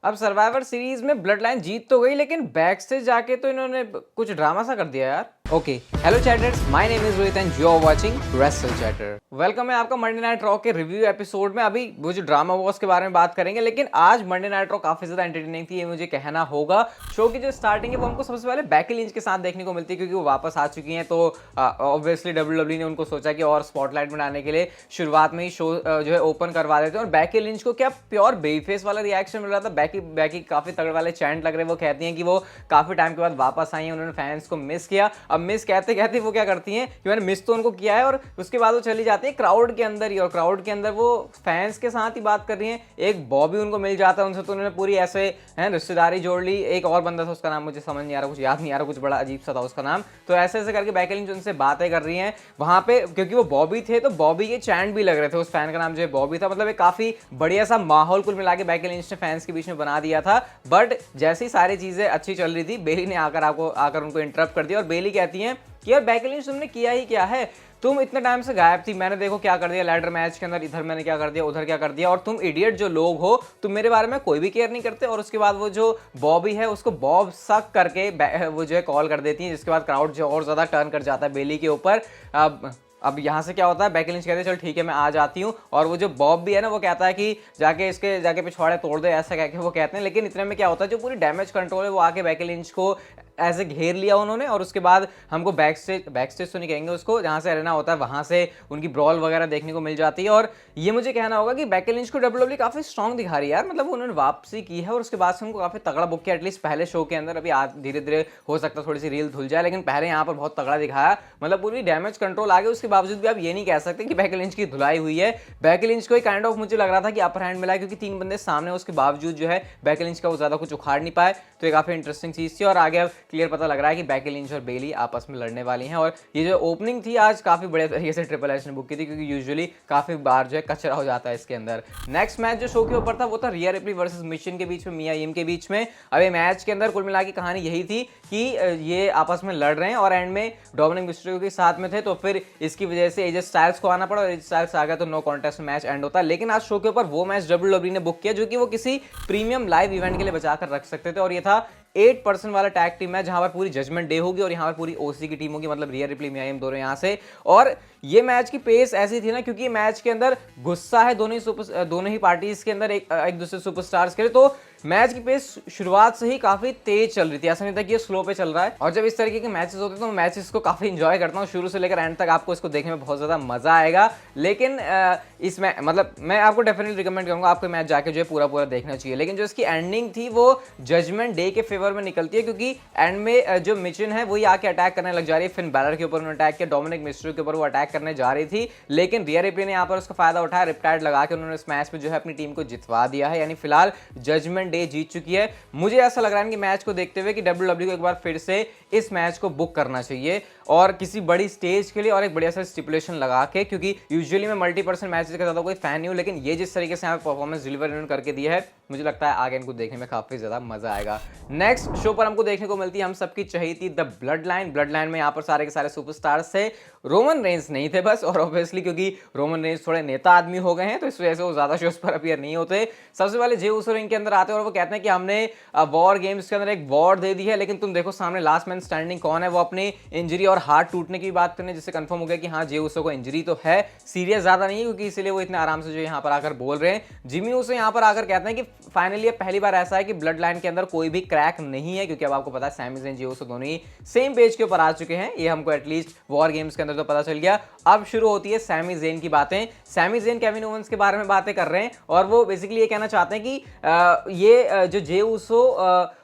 अब survivor series में blood line जीत तो गई, लेकिन बैक से जाके तो इन्होंने कुछ ड्रामा सा कर दिया यार। Okay, hello chatters, my name is Rohit and you are watching Wrestle Chatter. Welcome है आपका मंडे नाइट रॉ के रिव्यू एपिसोड में। अभी वो जो ड्रामा हुआ उसके बारे में बात करेंगे, लेकिन आज मंडे नाइट रॉ काफी ज्यादा एंटरटेनिंग थी, ये मुझे कहना होगा। शो की जो स्टार्टिंग है वो हमको सबसे पहले बेकी लिंच के साथ देखने को मिलती है, क्योंकि वो वापस आ चुकी हैं। तो ऑब्वियसली डब्ल्यूडब्ल्यूई ने उनको सोचा कि और स्पॉटलाइट में लाने के लिए शुरुआत में ही शो जो है ओपन करवा देते हैं। और बेकी लिंच को क्या प्योर बेफेस वाला रिएक्शन मिल रहा था। बेकी काफी तगड़े वाले चैंट लग रहे हैं। वो कहती हैं कि वो काफी टाइम के बाद वापस आई हैं, उन्होंने फैंस को मिस किया। अब मिस कहते कहते वो क्या करती हैं कि मैंने मिस तो उनको किया है, और उसके बाद वो चली जाती है क्राउड के अंदर ही, और क्राउड के अंदर वो फैंस के साथ ही बात कर रही हैं। एक बॉबी उनको मिल जाता है, उनसे तो उन्होंने पूरी ऐसे रिश्तेदारी जोड़ ली। एक और बंदा था, उसका नाम मुझे समझ नहीं आ रहा, कुछ याद नहीं आ रहा, कुछ बड़ा अजीब सा था उसका नाम। तो ऐसे ऐसे करके बेकी लिंच उनसे बातें कर रही हैं वहां पे, क्योंकि वो बॉबी थे तो बॉबी के चैंट भी लग रहे थे। उस फैन का नाम जो है बॉबी था। मतलब एक काफी बढ़िया सा माहौल कुल मिला के बेकी लिंच ने फैंस के बीच में बना दिया था। बट जैसी सारी चीजें अच्छी चल रही थी, बेली ने आकर उनको इंटरप्ट कर दिया, और बेली कहती हैं कि यार बेकी लिंच तुमने किया ही क्या है, तुम इतने टाइम से गायब थी, मैंने देखो क्या कर दिया लैडर मैच के अंदर, इधर मैंने क्या कर दिया, उधर क्या कर दिया, और तुम इडियट जो लोग हो, तुम मेरे बारे में कोई भी केयर नहीं करते। और उसके बाद वो जो बॉबी है उसको बॉब सक करके वो जो है कॉल कर देती है, जिसके बाद क्राउड जो और ज्यादा टर्न कर जाता है बेली के ऊपर। अब यहाँ से क्या होता है, बेकी लिंच कहते हैं चल ठीक है मैं आ जाती हूँ, और वो जो बॉब भी है ना वो कहता है कि जाके पिछवाड़े तोड़ दे, ऐसा कह के वो कहते हैं। लेकिन इतने में क्या होता है, जो पूरी डैमेज कंट्रोल है वो आके बेकी लिंच को ऐसे घेर लिया उन्होंने, और उसके बाद हमको बैक स्टेज तो नहीं कहेंगे उसको, जहाँ से रहना होता है वहाँ से उनकी ब्रॉल वगैरह देखने को मिल जाती है। और ये मुझे कहना होगा कि बेकी लिंच को डब्ल्यूडब्ल्यूई काफी स्ट्रॉन्ग दिखा रही है यार। मतलब उन्होंने वापसी की है, और उसके बाद से उनको काफी तगड़ा बुक किया, एटलीस्ट पहले शो के अंदर। अभी धीरे धीरे हो सकता है थोड़ी सी रील धुल जाए, लेकिन पहले यहाँ पर बहुत तगड़ा दिखाया। मतलब पूरी डैमेज कंट्रोल आ गई, उसके बावजूद भी आप ये नहीं कह सकते कि बेकी लिंच की धुलाई हुई है। बेकी लिंच को काइंड ऑफ मुझे लग रहा था कि अपर हैंड मिला है, क्योंकि 3 बंदे सामने, उसके बावजूद जो है बेकी लिंच का वो ज्यादा कुछ उखाड़ नहीं पाए। तो ये काफी इंटरेस्टिंग चीज थी, और आगे अब क्लियर पता लग रहा है कि बेकी लिंच और बेली आपस में लड़ने वाली हैं। और ये जो ओपनिंग थी आज काफी बढ़िया तरीके से ट्रिपल एच ने बुक की थी, क्योंकि यूजुअली काफी बार जो है कचरा हो जाता है इसके अंदर। नेक्स्ट मैच जो शो के ऊपर था वो था रिया रिप्ली वर्सेस मिशन के बीच में, मिया यिम के बीच में। अब ये मैच के अंदर कुल मिला की कहानी यही थी कि ये आपस में लड़ रहे हैं, और एंड में डोमिनिक मिस्टेरियो के साथ में थे, तो फिर इसकी वजह से एजे स्टाइल्स को आना पड़ा, और एजे स्टाइल्स आ गया तो नो कॉन्टेस्ट मैच एंड होता है। लेकिन आज शो के ऊपर वो मैच डब्ल्यूडब्ल्यूई ने बुक किया जो कि वो किसी प्रीमियम लाइव इवेंट के लिए बचाकर रख सकते थे, और ये था 8 पर्सन वाला टैग टीम मैच, जहां पर पूरी जजमेंट डे होगी और यहां पर पूरी ओसी की टीम होगी, मतलब रिया रिप्ली मिया यिम दोनों यहां से। और ये मैच की पेस ऐसी थी ना, क्योंकि मैच के अंदर गुस्सा है दोनों ही पार्टीज के अंदर एक दूसरे सुपरस्टार्स के लिए, तो मैच की पेस शुरुआत से ही काफी तेज चल रही थी। ऐसा नहीं था कि ये स्लो पे चल रहा है। और जब इस तरीके के मैचेस होते हैं तो मैं मैचेस को काफी इंजॉय करता हूँ, शुरू से लेकर एंड तक आपको इसको देखने में बहुत ज्यादा मजा आएगा। लेकिन इसमें मतलब मैं आपको डेफिनेटली रिकमेंड करूंगा आपको मैच जाके जो है पूरा देखना चाहिए। लेकिन जो इसकी एंडिंग थी वो जजमेंट डे के फेवर में निकलती है, क्योंकि एंड में जो मिशन है वही आके अटैक करने लग जा रही है। फिन बैलर के ऊपर उन्होंने अटैक किया, डोमिनिक मिस्टेरियो के ऊपर वो अटैक करने जा रही थी, लेकिन रिया रिप्ली ने यहाँ पर उसका फायदा उठाया, रिपटाइड लगा के उन्होंने इस मैच में जो है अपनी टीम को जितवा दिया है। यानी फिलहाल जजमेंट डे जीत चुकी है। मुझे ऐसा लग रहा है कि मैच को देखते हुए कि डब्ल्यूडब्ल्यूई को एक बार फिर से इस मैच को बुक करना चाहिए, और किसी बड़ी स्टेज के लिए, और एक बढ़िया सा स्टिपुलेशन लगा के, क्योंकि यूजुअली मैं मल्टी पर्सन मैचेस का ज्यादा कोई फैन नहीं हूं, लेकिन ये जिस तरीके से यहाँ परफॉर्मेंस डिलीवर इन्होंने करके दिया है, मुझे लगता है आगे इनको देखने में काफी ज्यादा मजा आएगा। नेक्स्ट शो पर हमको देखने को मिलती है हम सबकी चहेती द ब्लड लाइन में यहाँ पर सारे के सारे सुपरस्टार्स थे। रोमन रेंस नहीं थे बस, और ऑब्वियसली क्योंकि रोमन रेंस थोड़े नेता आदमी हो गए हैं तो इस वजह से वो ज्यादा शोज पर अपीयर नहीं होते। सबसे पहले जे उसो रिंग के अंदर आते हैं, और वो कहते हैं कि हमने वॉर गेम्स के अंदर एक वॉर दे दी है, लेकिन तुम देखो सामने लास्ट मैन स्टैंडिंग कौन है। वो अपनी इंजरी और हार्ट टूटने की बात करने, जिससे कंफर्म हो गया कि हाँ जे उसो को इंजरी तो है, सीरियस ज्यादा नहीं है, क्योंकि इसीलिए वो इतने आराम से जो यहाँ पर आकर बोल रहे हैं। जिमी उसो यहाँ पर आकर कहते हैं कि फाइनली पहली बार ऐसा है कि ब्लड लाइन के अंदर कोई भी क्रैक नहीं है, क्योंकि अब आपको पता है सैमी ज़ेन जे उसो दोनों ही सेम पेज के ऊपर आ चुके हैं। ये हमको एटलीस्ट वॉर गेम्स के अंदर तो पता चल गया। अब शुरू होती है सैमी ज़ेन की बातें। सैमी ज़ेन केविन ओवेंस के बारे में बातें कर रहे हैं, और वो बेसिकली ये कहना चाहते हैं कि ये जो जे उसो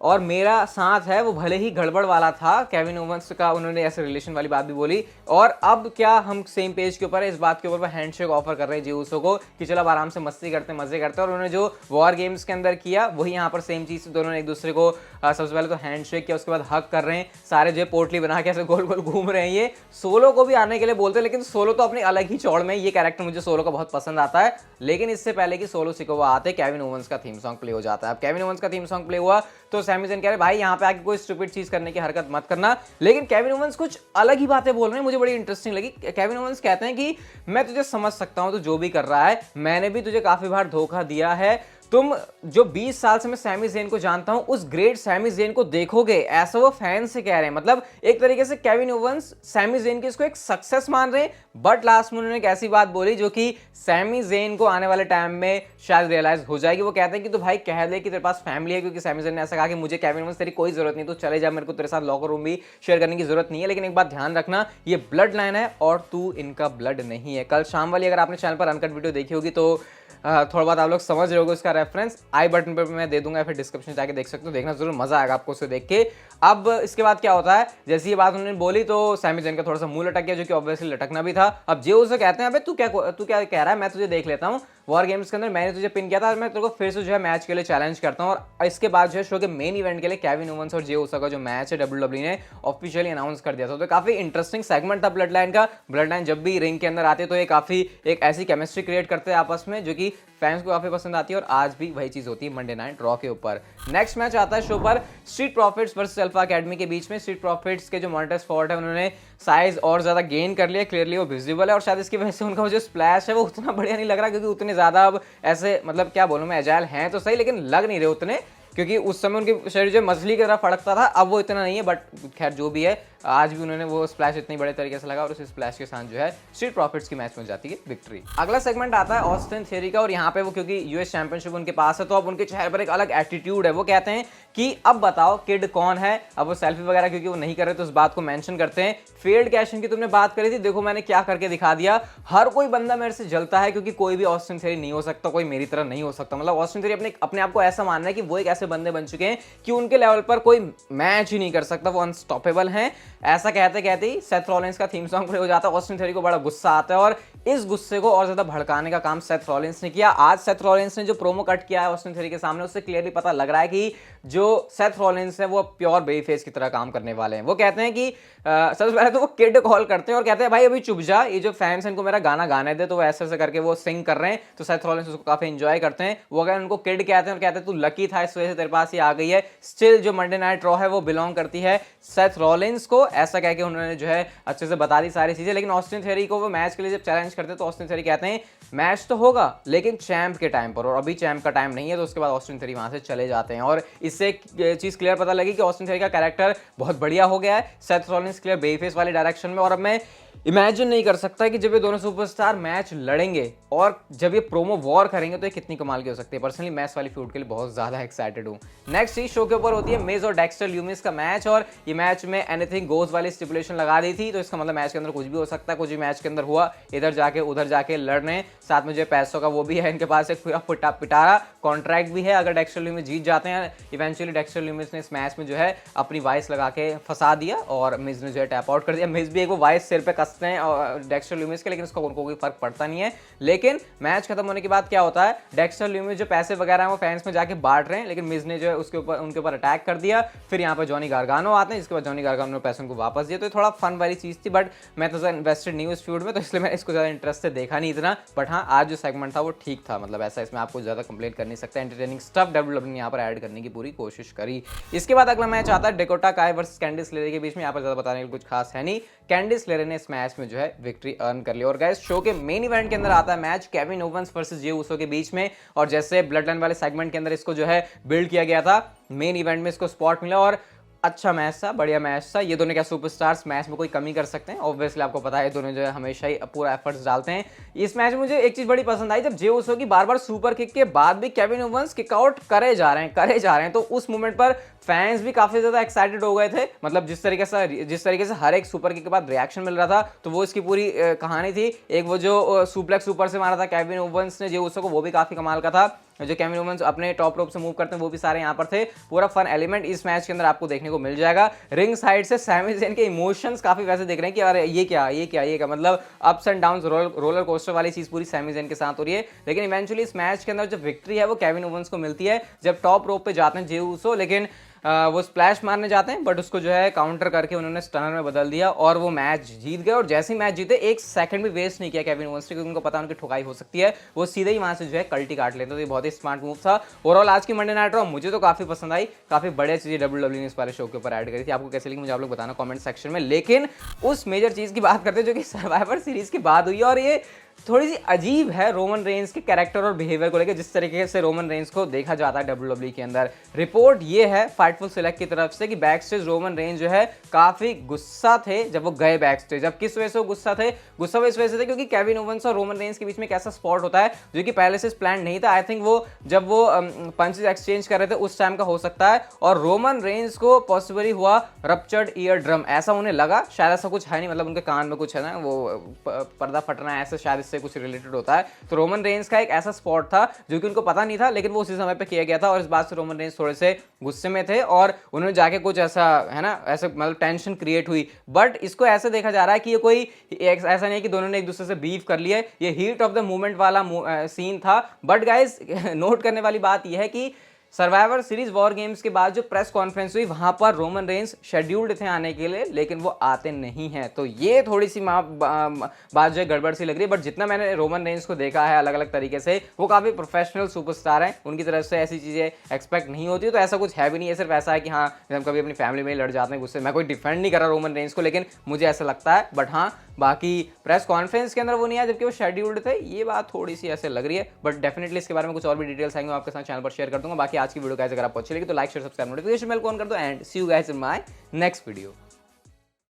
और मेरा साथ है वो भले ही गड़बड़ वाला था, केविन ओवेंस का उन्होंने ऐसे रिलेशन वाली बात भी बोली, और अब क्या हम सेम पेज के ऊपर है, इस बात के ऊपर वो हैंडशेक ऑफर कर रहे हैं जे उसो को कि चलो अब आराम से मस्ती करते मजे करते। और उन्होंने जो वॉर गेम्स के अंदर किया वही यहाँ पर सेम चीज, दोनों ने एक दूसरे को सबसे पहले तो हैंडशेक किया, उसके बाद हग कर रहे हैं, सारे जो पोटली बना के ऐसे गोल गोल घूम रहे हैं। ये सोलो को भी आने के लिए बोलते हैं, लेकिन सोलो तो अपनी अलग ही चौड़ में, ये कैरेक्टर मुझे सोलो का बहुत पसंद आता है। लेकिन इससे पहले कि सोलो सिकोवा आते, केविन ओवेंस का थीम सॉन्ग प्ले हो जाता है। अब केविन ओवेंस का थीम सॉन्ग प्ले हुआ तो सैमी ज़ेन कह रहे भाई यहाँ पे आके कोई स्टूपिड चीज करने की हरकत मत करना, लेकिन केविन ओवेंस कुछ अलग ही बातें बोल रहे हैं, मुझे बड़ी इंटरेस्टिंग लगी। केविन ओवेंस कहते हैं कि मैं तुझे समझ सकता हूं, तो जो भी कर रहा है, मैंने भी तुझे काफी बार धोखा दिया है, तुम जो 20 साल से मैं सैमी ज़ेन को जानता हूं उस ग्रेट सैमी ज़ेन को देखोगे, ऐसा वो फैंस से कह रहे हैं। मतलब एक तरीके से केविन ओवेंस सैमी ज़ेन की इसको एक सक्सेस मान रहे हैं, बट लास्ट में उन्होंने एक ऐसी बात बोली जो कि सैमी ज़ेन को आने वाले टाइम में शायद रियलाइज हो जाएगी। वो कहते हैं कि तो भाई कह दे कि तेरे पास फैमिली है, क्योंकि सैमी ज़ेन ने ऐसा कहा कि मुझे केविन ओवेंस तेरी कोई जरूरत नहीं, तो चले जा, मेरे को तेरे साथ लॉकर रूम भी शेयर करने की जरूरत नहीं है। लेकिन एक बात ध्यान रखना, ये ब्लड लाइन है और तू इनका ब्लड नहीं है। कल शाम वाली अगर आपने चैनल पर अनकट वीडियो देखी होगी तो थोड़ा बहुत आप लोग समझ रहे होगे, उसका रेफरेंस आई बटन पर मैं दे दूंगा, फिर डिस्क्रिप्शन जाके देख सकते हो, देखना जरूर, मजा आएगा आपको उसे देख के। अब इसके बाद क्या होता है, जैसे ये बात उन्होंने बोली तो सैमी ज़ेन का थोड़ा सा मुंह लटक गया, जो कि ऑब्वियसली लटकना भी था। अब जे उसे कहते हैं अबे तू क्या कह रहा है, मैं तुझे देख लेता हूँ, वॉर गेम्स के अंदर मैंने तुझे पिन किया था, मैं तेरे को फिर से जो है मैच के लिए चैलेंज करता हूँ। और इसके बाद जो है शो के मेन इवेंट के लिए केविन ओवेंस और जे उसो का जो मैच है डब्ल्यूडब्ल्यू ने ऑफिशियली अनाउंस कर दिया था। तो काफी इंटरेस्टिंग सेगमेंट था ब्लड लाइन का। ब्लड लाइन जब भी रिंग के अंदर आते तो ये काफी एक ऐसी केमिस्ट्री क्रिएट करते हैं आपस में जो कि फैंस को काफी पसंद आती है, और आज भी वही चीज होती है मंडे नाइट रॉ के ऊपर। नेक्स्ट मैच आता है शो पर street profits versus alpha academy के बीच में। स्ट्रीट प्रॉफिट्स के जो मॉन्टेस फोर्ट है उन्होंने साइज और ज्यादा गेन कर लिया, क्लियरली वो विजिबल है, और शायद इसकी वजह से उनका जो स्प्लैश है वो उतना बढ़िया नहीं लग रहा, क्योंकि उतने ज्यादा अब ऐसे मतलब क्या बोलूं मैं, एजाइल हैं तो सही लेकिन लग नहीं रहे उतने, क्योंकि उस समय उनकी शरीर जो मछली की तरह फड़कता था, अब वो इतना नहीं है। बट खैर जो भी है, आज भी उन्होंने वो स्प्लैश इतनी बड़े तरीके से लगा, और उस स्प्लैश के साथ जो है स्ट्रीट प्रॉफिट्स की मैच में जाती है विक्ट्री। अगला सेगमेंट आता है ऑस्टिन थियरी का, और यहाँ पे वो क्योंकि यूएस चैंपियनशिप उनके पास है तो अब उनके चेहरे पर एक अलग एटीट्यूड है। वो कहते हैं कि अब बताओ किड कौन है। अब वो सेल्फी वगैरह क्योंकि वो नहीं कर रहे तो उस बात को मेंशन करते हैं। फेल्ड कैश इन की तुमने बात करी थी, देखो मैंने क्या करके दिखा दिया। हर कोई बंदा मेरे से जलता है क्योंकि कोई भी ऑस्टिन थियरी नहीं हो सकता, कोई मेरी तरह नहीं हो सकता। मतलब ऑस्टिन थियरी अपने आप को ऐसा मानना है कि वो एक ऐसे बंदे बन चुके हैं कि उनके लेवल पर कोई मैच ही नहीं कर सकता, वो अनस्टॉपेबल हैं। ऐसा कहते ही सेथ रॉलिंस का थीम सॉन्ग प्ले हो जाता है। ऑस्टिन थियरी को बड़ा गुस्सा आता है, और इस गुस्से को और ज्यादा भड़काने का काम सेथ रॉलिंस ने किया। आज सेथ रॉलिंस ने जो प्रोमो कट किया है ऑस्टिन थियरी के सामने, उससे क्लियरली पता लग रहा है कि जो सेथ रॉलिंस है वो प्योर बेबी फेस की तरह काम करने वाले हैं। वो कहते हैं कि सबसे पहले तो वो किड कॉल करते हैं और कहते हैं भाई अभी चुप जा, ये जो फैंस हैं इनको मेरा गाना गाने दे। तो वो ऐसे करके वो सिंग कर रहे हैं, तो सेथ रॉलिंस उसको काफी एंजॉय करते हैं। वो अगर उनको किड कहते हैं और कहते हैं तू लकी था, इस वजह से तेरे पास ये आ गई है। स्टिल जो मंडे नाइट रॉ है वो बिलोंग करती है सेथ रॉलिंस को, ऐसा कह के उन्होंने जो है अच्छे से बता दी सारी चीजें। लेकिन ऑस्टिन थियरी को वो मैच के लिए जब चैलेंज करते हैं तो ऑस्टिन थियरी कहते हैं मैच तो होगा लेकिन चैंप के टाइम पर, और अभी चैंप का टाइम नहीं है। तो उसके बाद ऑस्टिन थियरी वहां से चले जाते हैं, और इससे एक चीज क्लियर पता लगी कि ऑस्टिन थियरी का कैरेक्टर बहुत बढ़िया हो गया है सेथ रॉलिंस क्लियर बेफेस वाली डायरेक्शन में। और अब मैं इमेजिन नहीं कर सकता कि जब ये दोनों सुपरस्टार मैच लड़ेंगे और जब ये प्रोमो वॉर करेंगे तो ये कितनी कमाल की हो सकती है। पर्सनली मैं इस वाली फ्यूड के लिए बहुत ज्यादा एक्साइटेड हूँ। नेक्स्ट ही शो के ऊपर होती है मिज और डेक्स्टर ल्यूमिस का मैच, और ये मैच में एनीथिंग गोज वाली स्टिपुलेशन लगा दी थी। तो इसका मतलब मैच के अंदर कुछ भी हो सकता है, कुछ भी मैच के अंदर हुआ, इधर जाके उधर जाके लड़ रहे हैं। साथ में जो पैसों का वो भी है, इनके पास एक पूरा पिटारा कॉन्ट्रैक्ट भी है। अगर डेक्स्टर ल्यूमिस जीत जाते हैं, इवेंचुअली डेक्स्टर ल्यूमिस ने इस मैच में जो है अपनी वाइस लगा के फंसा दिया और मिज ने जो है टैप आउट कर दिया। मिज भी एक वो वाइस सिर पे कसते हैं और डेक्स्टर ल्यूमिस के, लेकिन उसको उनको कोई फर्क पड़ता नहीं है। लेकिन मैच खत्म होने के बाद क्या होता है, डेक्स्टर ल्यूमिस जो पैसे वगैरह हैं वो फैंस में जाके बांट रहे हैं, लेकिन मिज ने जो है उसके ऊपर उनके ऊपर अटैक कर दिया। फिर यहाँ पर जॉनी गार्गानो आते हैं, जिसके बाद जॉनी गार्गानो ने पैसों को वापस दिया। तो थोड़ा फन वाली चीज थी, बट मैं तो इन्वेस्टेड नहीं हूँ इस फ्यूड में, तो इसलिए मैं इसको ज्यादा इंटरेस्ट से देखा नहीं इतना। बट हाँ, आज जो सेगमेंट था वो ठीक था, मतलब ऐसा इसमें आपको ज्यादा कंप्लेंट कर नहीं सकता। एंटरटेनिंग स्टफ डब्ल्यूडब्ल्यू ने यहाँ पर ऐड करने की पूरी कोशिश करी। इसके बाद अगला मैच आता है डेकोटा काय वर्सेस कैंडिस लेरे के बीच में। यहाँ पर ज्यादा बताने के कुछ खास है नहीं, कैंडिस लेरे ने इस मैच में जो है विक्ट्री अर्न कर ली। और गाइस शो के मेन इवेंट के अंदर आता है मैच केविन ओवेंस वर्सेस जे उसो के बीच में, और जैसे ब्लड लाइन वाले सेगमेंट के अंदर इसको जो है बिल्ड किया गया था, मेन इवेंट में इसको स्पॉट मिला और अच्छा मैच था, बढ़िया मैच था। ये दोनों क्या सुपरस्टार्स मैच में कोई कमी कर सकते हैं? ऑब्वियसली आपको पता है दोनों जो है हमेशा ही पूरा एफर्ट्स डालते हैं। इस मैच में मुझे एक चीज बड़ी पसंद आई, जब जे उसो की बार-बार सुपर किक के बाद भी केविन ओवेंस किक आउट करे जा रहे हैं, तो उस मोमेंट पर फैंस भी काफी ज्यादा एक्साइटेड हो गए थे। मतलब जिस तरीके से हर एक सुपर किक के बाद रिएक्शन मिल रहा था, तो वो इसकी पूरी कहानी थी। एक वो जो सुप्लेक्स सुपर से मारा था केविन ओवेंस ने जे उसो को, वो भी काफी कमाल का था। जो केविन ओवेंस अपने टॉप रोप से मूव करते हैं वो भी सारे यहाँ पर थे। पूरा फन एलिमेंट इस मैच के अंदर आपको देखने को मिल जाएगा। रिंग साइड से सैमी ज़ेन के इमोशंस काफी वैसे दिख रहे हैं कि अरे ये क्या मतलब ups and downs roller coaster वाली चीज पूरी सैमी ज़ेन के साथ हो रही है। लेकिन इवेंचुअली इस मैच के अंदर जो विक्ट्री है वो केविन ओवेंस को मिलती है जब टॉप रोप पे जाते हैं जे उसो, लेकिन वो स्प्लैश मारने जाते हैं, बट उसको जो है काउंटर करके उन्होंने स्टनर में बदल दिया और वो मैच जीत गए। और जैसे ही मैच जीते, एक सेकंड भी वेस्ट नहीं किया केविन ओवेंस ने, क्योंकि उनको पता उनकी ठुकाई हो सकती है, वो सीधे ही वहां से जो है कल्टी काट लेते। तो ये बहुत ही स्मार्ट मूव था। ओवरऑल आज की मंडे नाइट रॉ मुझे तो काफी पसंद आई, काफी बढ़िया चीजें डब्ल्यूडब्ल्यू ने इस वाले शो के ऊपर ऐड करी थी। आपको कैसे लगी मुझे आप लोग बताना कमेंट सेक्शन में। लेकिन उस मेजर चीज की बात करते हैं जो कि सर्वाइवर सीरीज की बात हुई, और ये थोड़ी सी अजीब है रोमन रेंस के कैरेक्टर और बिहेवियर को लेकर, जिस तरीके से रोमन रेंस को देखा जाता है डब्ल्यूडब्ल्यूई के अंदर। रिपोर्ट ये है फाइटफुल सेलेक्ट की तरफ से कि बैक स्टेज रोमन रेंस जो है काफी गुस्सा थे जब वो गए बैक स्टेज। अब किस वजह से वो गुस्सा थे? गुस्सा इस वजह से थे क्योंकि केविन ओवेंस और रोमन रेंस के बीच में एक ऐसा स्पॉट होता है जो कि पहले से प्लान नहीं था। आई थिंक वो जब वो पंचेस एक्सचेंज कर रहे थे उस टाइम का हो सकता है, और रोमन रेंस को पॉसिबली हुआ रप्चर्ड ईयर ड्रम, ऐसा उन्हें लगा। शायद ऐसा कुछ है नहीं, मतलब उनके कान में कुछ है ना, वो पर्दा फटना है, ऐसे शायद इससे कुछ रिलेटेड होता है। तो रोमन रेंस का एक ऐसा स्पॉट था जो कि उनको पता नहीं था, लेकिन वो उसी समय पे किया गया था, और इस बात से रोमन रेंस थोड़े से गुस्से में थे और उन्होंने जाके कुछ ऐसा है ना, ऐसे मतलब टेंशन क्रिएट हुई। बट इसको ऐसे देखा जा रहा है कि ये कोई ऐसा नहीं है कि दोनों ने एक दूसरे से बीफ कर लिया है, ये हीट ऑफ द मोमेंट वाला सीन था। बट गाइज नोट करने वाली बात यह है कि सर्वाइवर सीरीज वॉर गेम्स के बाद जो प्रेस कॉन्फ्रेंस हुई वहां पर रोमन रेंस शेड्यूल्ड थे आने के लिए, लेकिन वो आते नहीं हैं। तो ये थोड़ी सी बात जो है गड़बड़ सी लग रही है। बट जितना मैंने रोमन रेंस को देखा है अलग अलग तरीके से, वो काफी प्रोफेशनल सुपरस्टार हैं, उनकी तरफ से ऐसी चीजें एक्सपेक्ट नहीं होती। तो ऐसा कुछ है भी नहीं है, सिर्फ ऐसा है कि हाँ हम कभी अपनी फैमिली में लड़ जाते हैं गुस्से। मैं कोई डिफेंड नहीं कर रहा रोमन रेंस को, लेकिन मुझे ऐसा लगता है। बट हाँ बाकी प्रेस कॉन्फ्रेंस के अंदर वो नहीं आया जबकि वो शेड्यूल्ड थे, ये बात थोड़ी सी ऐसे लग रही है। बट डेफिनेटली इसके बारे में कुछ और भी डिटेल्स आएंगे, आपके साथ चैनल पर शेयर कर दूंगा। बाकी आज की वीडियो गाइस अगर आपको अच्छी लगी तो like share subscribe notification bell को ऑन कर दो, and see you guys in my next video.